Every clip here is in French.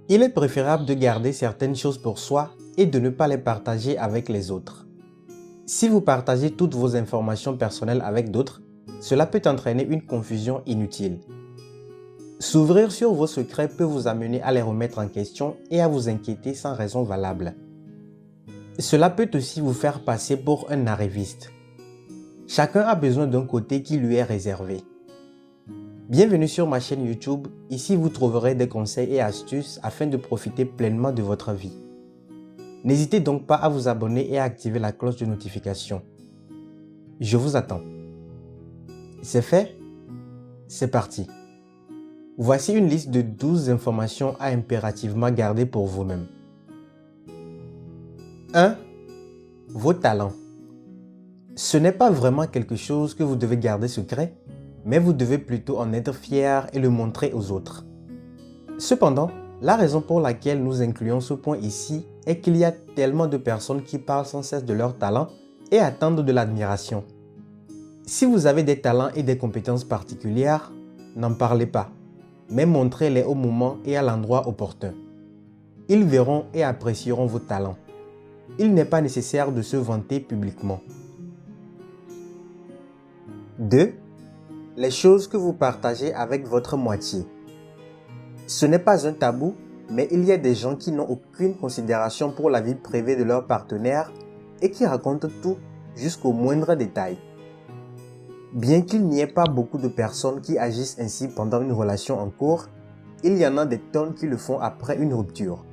Il est préférable de garder certaines choses pour soi et de ne pas les partager avec les autres. Si vous partagez toutes vos informations personnelles avec d'autres, cela peut entraîner une confusion inutile. S'ouvrir sur vos secrets peut vous amener à les remettre en question et à vous inquiéter sans raison valable. Cela peut aussi vous faire passer pour un arriviste. Chacun a besoin d'un côté qui lui est réservé. Bienvenue sur ma chaîne YouTube, ici vous trouverez des conseils et astuces afin de profiter pleinement de votre vie. N'hésitez donc pas à vous abonner et à activer la cloche de notification. Je vous attends. C'est fait? C'est parti. Voici une liste de 12 informations à impérativement garder pour vous-même. 1. Vos talents. Ce n'est pas vraiment quelque chose que vous devez garder secret, mais vous devez plutôt en être fier et le montrer aux autres. Cependant, la raison pour laquelle nous incluons ce point ici est qu'il y a tellement de personnes qui parlent sans cesse de leurs talents et attendent de l'admiration. Si vous avez des talents et des compétences particulières, n'en parlez pas, mais montrez-les au moment et à l'endroit opportun. Ils verront et apprécieront vos talents. Il n'est pas nécessaire de se vanter publiquement. 2. Les choses que vous partagez avec votre moitié. Ce n'est pas un tabou, mais il y a des gens qui n'ont aucune considération pour la vie privée de leur partenaire et qui racontent tout jusqu'au moindre détail. Bien qu'il n'y ait pas beaucoup de personnes qui agissent ainsi pendant une relation en cours, il y en a des tonnes qui le font après une rupture.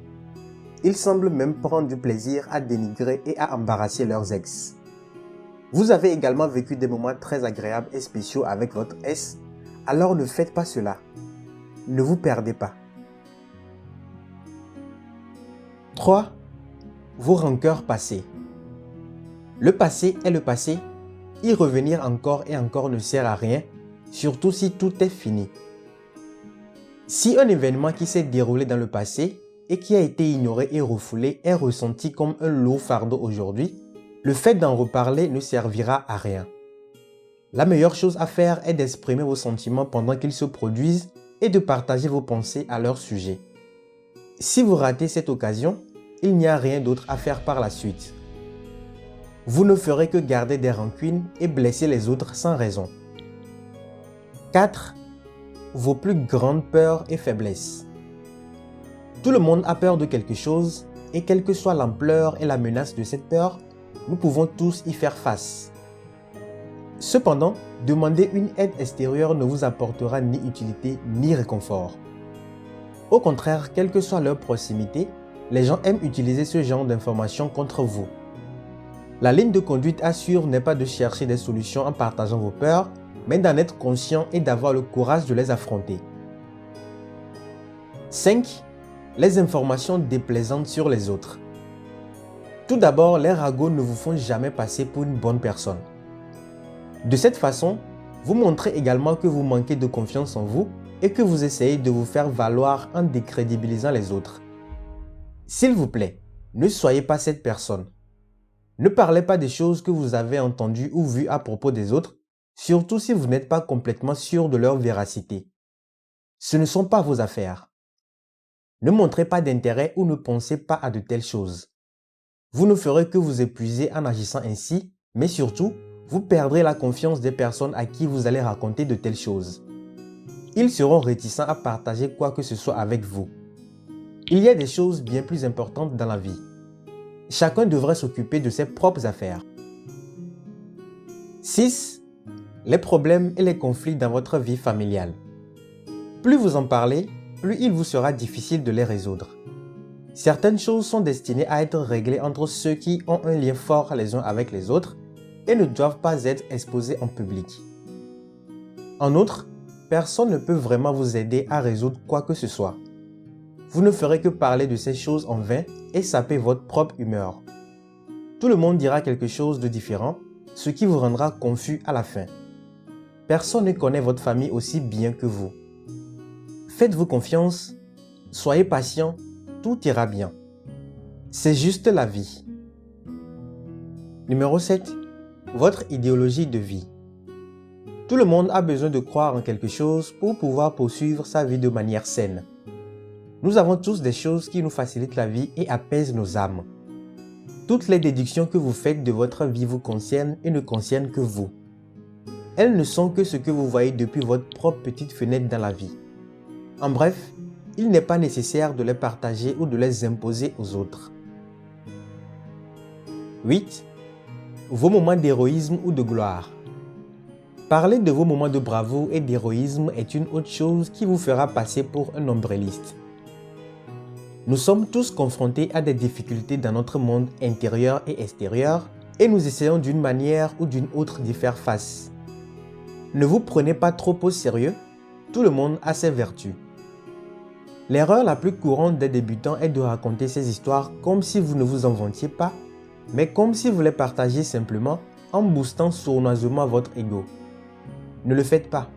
Ils semblent même prendre du plaisir à dénigrer et à embarrasser leurs ex. Vous avez également vécu des moments très agréables et spéciaux avec votre ex, alors ne faites pas cela. Ne vous perdez pas. 3. Vos rancœurs passées. Le passé est le passé. Y revenir encore et encore ne sert à rien, surtout si tout est fini. Si un événement qui s'est déroulé dans le passé et qui a été ignoré et refoulé est ressenti comme un lourd fardeau aujourd'hui, le fait d'en reparler ne servira à rien. La meilleure chose à faire est d'exprimer vos sentiments pendant qu'ils se produisent et de partager vos pensées à leur sujet. Si vous ratez cette occasion, il n'y a rien d'autre à faire par la suite. Vous ne ferez que garder des rancunes et blesser les autres sans raison. 4. Vos plus grandes peurs et faiblesses. Tout le monde a peur de quelque chose et quelle que soit l'ampleur et la menace de cette peur, nous pouvons tous y faire face. Cependant, demander une aide extérieure ne vous apportera ni utilité ni réconfort. Au contraire, quelle que soit leur proximité, les gens aiment utiliser ce genre d'informations contre vous. La ligne de conduite à suivre n'est pas de chercher des solutions en partageant vos peurs, mais d'en être conscient et d'avoir le courage de les affronter. 5. Les informations déplaisantes sur les autres. Tout d'abord, les ragots ne vous font jamais passer pour une bonne personne. De cette façon, vous montrez également que vous manquez de confiance en vous et que vous essayez de vous faire valoir en décrédibilisant les autres. S'il vous plaît, ne soyez pas cette personne. Ne parlez pas des choses que vous avez entendues ou vues à propos des autres, surtout si vous n'êtes pas complètement sûr de leur véracité. Ce ne sont pas vos affaires. Ne montrez pas d'intérêt ou ne pensez pas à de telles choses. Vous ne ferez que vous épuiser en agissant ainsi, mais surtout, vous perdrez la confiance des personnes à qui vous allez raconter de telles choses. Ils seront réticents à partager quoi que ce soit avec vous. Il y a des choses bien plus importantes dans la vie. Chacun devrait s'occuper de ses propres affaires. 6. Les problèmes et les conflits dans votre vie familiale. Plus vous en parlez, plus il vous sera difficile de les résoudre. Certaines choses sont destinées à être réglées entre ceux qui ont un lien fort les uns avec les autres et ne doivent pas être exposées en public. En outre, personne ne peut vraiment vous aider à résoudre quoi que ce soit. Vous ne ferez que parler de ces choses en vain et saper votre propre humeur. Tout le monde dira quelque chose de différent, ce qui vous rendra confus à la fin. Personne ne connaît votre famille aussi bien que vous. Faites-vous confiance, soyez patient, tout ira bien. C'est juste la vie. Numéro 7. Votre idéologie de vie. Tout le monde a besoin de croire en quelque chose pour pouvoir poursuivre sa vie de manière saine. Nous avons tous des choses qui nous facilitent la vie et apaisent nos âmes. Toutes les déductions que vous faites de votre vie vous concernent et ne concernent que vous. Elles ne sont que ce que vous voyez depuis votre propre petite fenêtre dans la vie. En bref, il n'est pas nécessaire de les partager ou de les imposer aux autres. 8. Vos moments d'héroïsme ou de gloire. Parler de vos moments de bravoure et d'héroïsme est une autre chose qui vous fera passer pour un ombrelliste. Nous sommes tous confrontés à des difficultés dans notre monde intérieur et extérieur et nous essayons d'une manière ou d'une autre d'y faire face. Ne vous prenez pas trop au sérieux, tout le monde a ses vertus. L'erreur la plus courante des débutants est de raconter ces histoires comme si vous ne vous en vantiez pas, mais comme si vous les partagiez simplement en boostant sournoisement votre ego. Ne le faites pas.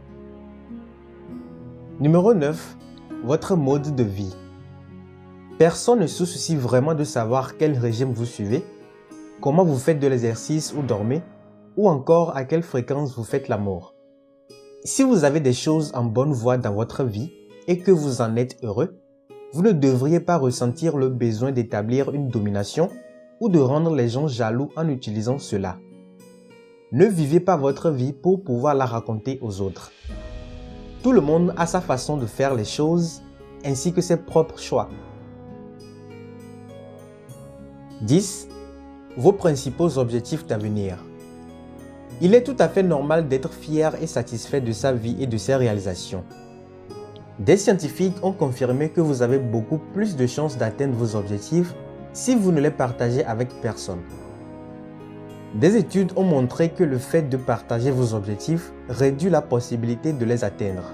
Numéro 9. Votre mode de vie. Personne ne se soucie vraiment de savoir quel régime vous suivez, comment vous faites de l'exercice ou dormez, ou encore à quelle fréquence vous faites l'amour. Si vous avez des choses en bonne voie dans votre vie et que vous en êtes heureux, vous ne devriez pas ressentir le besoin d'établir une domination ou de rendre les gens jaloux en utilisant cela. Ne vivez pas votre vie pour pouvoir la raconter aux autres. Tout le monde a sa façon de faire les choses ainsi que ses propres choix. 10. Vos principaux objectifs d'avenir. Il est tout à fait normal d'être fier et satisfait de sa vie et de ses réalisations. Des scientifiques ont confirmé que vous avez beaucoup plus de chances d'atteindre vos objectifs si vous ne les partagez avec personne. Des études ont montré que le fait de partager vos objectifs réduit la possibilité de les atteindre.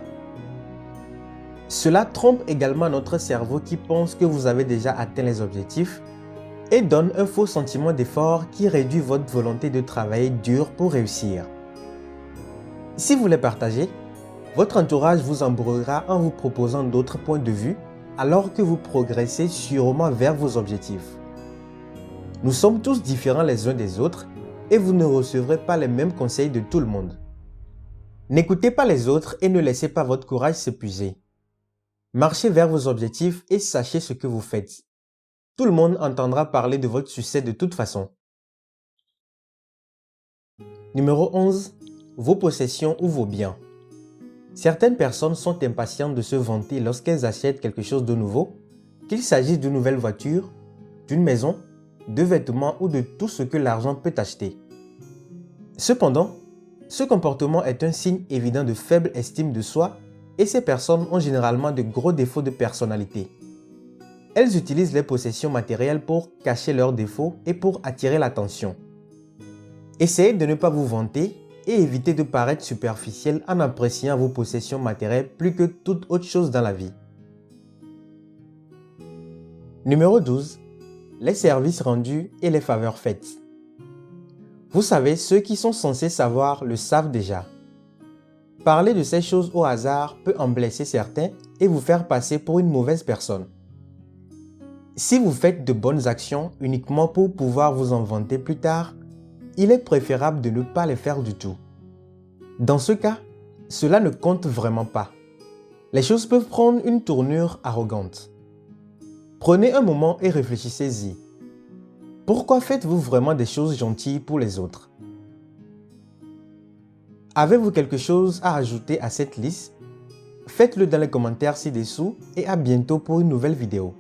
Cela trompe également notre cerveau qui pense que vous avez déjà atteint les objectifs et donne un faux sentiment d'effort qui réduit votre volonté de travailler dur pour réussir. Si vous les partagez, votre entourage vous embrouillera en vous proposant d'autres points de vue alors que vous progressez sûrement vers vos objectifs. Nous sommes tous différents les uns des autres et vous ne recevrez pas les mêmes conseils de tout le monde. N'écoutez pas les autres et ne laissez pas votre courage s'épuiser. Marchez vers vos objectifs et sachez ce que vous faites. Tout le monde entendra parler de votre succès de toute façon. Numéro 11. Vos possessions ou vos biens. Certaines personnes sont impatientes de se vanter lorsqu'elles achètent quelque chose de nouveau, qu'il s'agisse d'une nouvelle voiture, d'une maison, de vêtements ou de tout ce que l'argent peut acheter. Cependant, ce comportement est un signe évident de faible estime de soi et ces personnes ont généralement de gros défauts de personnalité. Elles utilisent les possessions matérielles pour cacher leurs défauts et pour attirer l'attention. Essayez de ne pas vous vanter et évitez de paraître superficiel en appréciant vos possessions matérielles plus que toute autre chose dans la vie. Numéro 12. Les services rendus et les faveurs faites. Vous savez, ceux qui sont censés savoir le savent déjà. Parler de ces choses au hasard peut en blesser certains et vous faire passer pour une mauvaise personne. Si vous faites de bonnes actions uniquement pour pouvoir vous en vanter plus tard, il est préférable de ne pas les faire du tout. Dans ce cas, cela ne compte vraiment pas. Les choses peuvent prendre une tournure arrogante. Prenez un moment et réfléchissez-y. Pourquoi faites-vous vraiment des choses gentilles pour les autres? Avez-vous quelque chose à ajouter à cette liste? Faites-le dans les commentaires ci-dessous et à bientôt pour une nouvelle vidéo.